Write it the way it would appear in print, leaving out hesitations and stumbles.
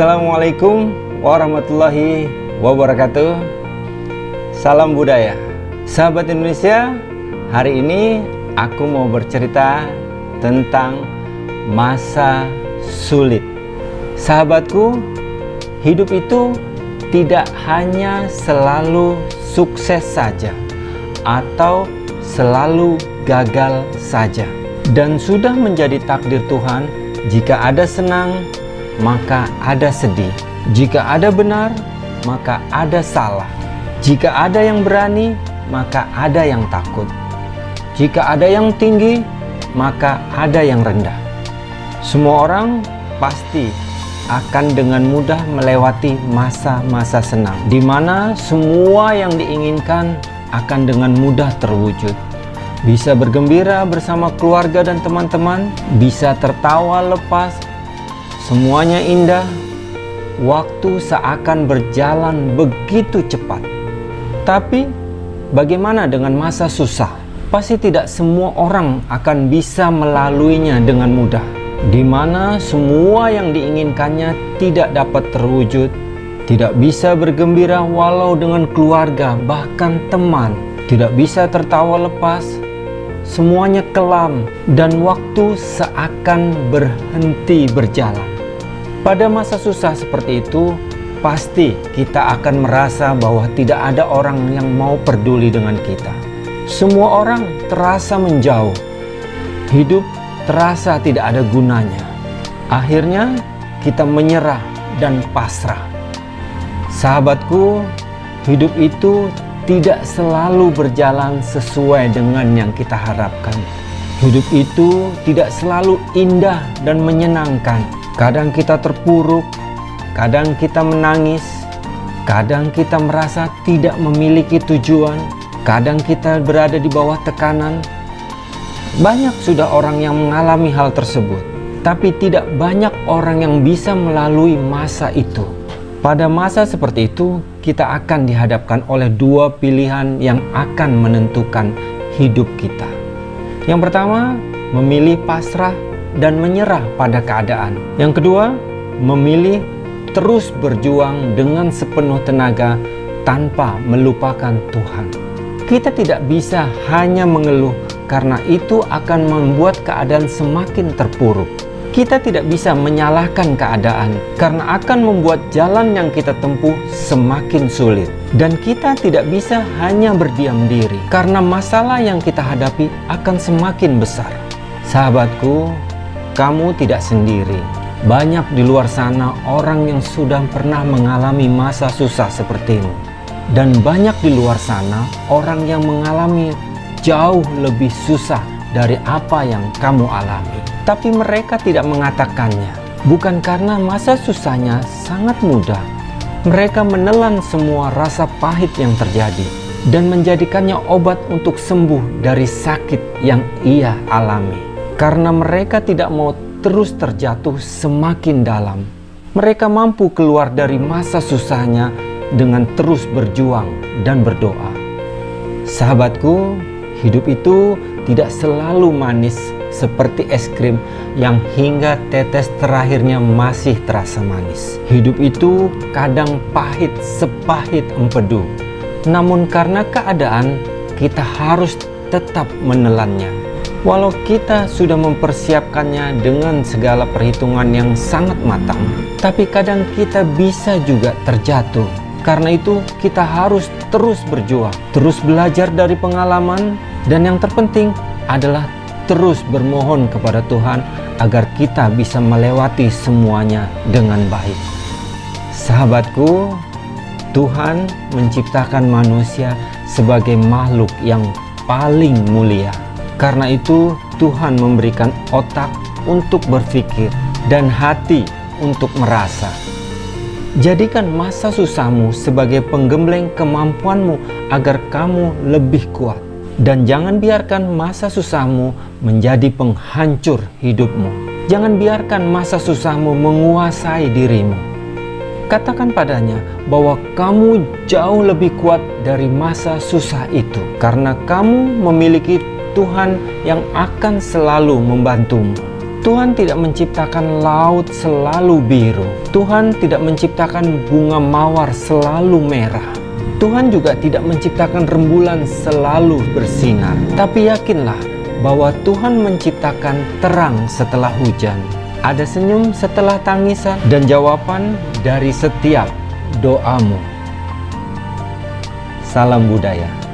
Assalamualaikum warahmatullahi wabarakatuh. Salam budaya. Sahabat Indonesia, hari ini aku mau bercerita tentang masa sulit. Sahabatku, hidup itu tidak hanya selalu sukses saja atau selalu gagal saja. Dan sudah menjadi takdir Tuhan, jika ada senang, maka ada sedih. Jika ada benar, maka ada salah. Jika ada yang berani, maka ada yang takut. Jika ada yang tinggi, maka ada yang rendah. Semua orang pasti akan dengan mudah melewati masa-masa senang, di mana semua yang diinginkan akan dengan mudah terwujud. Bisa bergembira bersama keluarga dan teman-teman, bisa tertawa lepas, semuanya indah. Waktu seakan berjalan begitu cepat. Tapi bagaimana dengan masa susah? Pasti tidak semua orang akan bisa melaluinya dengan mudah, di mana semua yang diinginkannya tidak dapat terwujud. Tidak bisa bergembira walau dengan keluarga, bahkan teman. Tidak bisa tertawa lepas, semuanya kelam, dan waktu seakan berhenti berjalan. Pada masa susah seperti itu, pasti kita akan merasa bahwa tidak ada orang yang mau peduli dengan kita. Semua orang terasa menjauh. Hidup terasa tidak ada gunanya. Akhirnya kita menyerah dan pasrah. Sahabatku, hidup itu tidak selalu berjalan sesuai dengan yang kita harapkan. Hidup itu tidak selalu indah dan menyenangkan. Kadang kita terpuruk, kadang kita menangis, kadang kita merasa tidak memiliki tujuan, kadang kita berada di bawah tekanan. Banyak sudah orang yang mengalami hal tersebut, tapi tidak banyak orang yang bisa melalui masa itu. Pada masa seperti itu, kita akan dihadapkan oleh dua pilihan yang akan menentukan hidup kita. Yang pertama, memilih pasrah dan menyerah pada keadaan. Yang kedua, memilih terus berjuang dengan sepenuh tenaga tanpa melupakan Tuhan. Kita tidak bisa hanya mengeluh, karena itu akan membuat keadaan semakin terpuruk. Kita tidak bisa menyalahkan keadaan, karena akan membuat jalan yang kita tempuh semakin sulit. Dan kita tidak bisa hanya berdiam diri, karena masalah yang kita hadapi akan semakin besar. Sahabatku, kamu tidak sendiri. Banyak di luar sana orang yang sudah pernah mengalami masa susah seperti ini. Dan banyak di luar sana orang yang mengalami jauh lebih susah dari apa yang kamu alami. Tapi mereka tidak mengatakannya. Bukan karena masa susahnya sangat mudah. Mereka menelan semua rasa pahit yang terjadi dan menjadikannya obat untuk sembuh dari sakit yang ia alami. Karena mereka tidak mau terus terjatuh semakin dalam. Mereka mampu keluar dari masa susahnya dengan terus berjuang dan berdoa. Sahabatku, hidup itu tidak selalu manis seperti es krim yang hingga tetes terakhirnya masih terasa manis. Hidup itu kadang pahit sepahit empedu. Namun karena keadaan, kita harus tetap menelannya. Walau kita sudah mempersiapkannya dengan segala perhitungan yang sangat matang, tapi kadang kita bisa juga terjatuh. Karena itu kita harus terus berjuang, terus belajar dari pengalaman, dan yang terpenting adalah terus bermohon kepada Tuhan agar kita bisa melewati semuanya dengan baik. Sahabatku, Tuhan menciptakan manusia sebagai makhluk yang paling mulia. Karena itu Tuhan memberikan otak untuk berpikir dan hati untuk merasa. Jadikan masa susahmu sebagai penggembleng kemampuanmu agar kamu lebih kuat. Dan jangan biarkan masa susahmu menjadi penghancur hidupmu. Jangan biarkan masa susahmu menguasai dirimu. Katakan padanya bahwa kamu jauh lebih kuat dari masa susah itu. Karena kamu memiliki Tuhan yang akan selalu membantumu. Tuhan tidak menciptakan laut selalu biru. Tuhan tidak menciptakan bunga mawar selalu merah. Tuhan juga tidak menciptakan rembulan selalu bersinar. Tapi yakinlah bahwa Tuhan menciptakan terang setelah hujan. Ada senyum setelah tangisan dan jawaban dari setiap doamu. Salam budaya.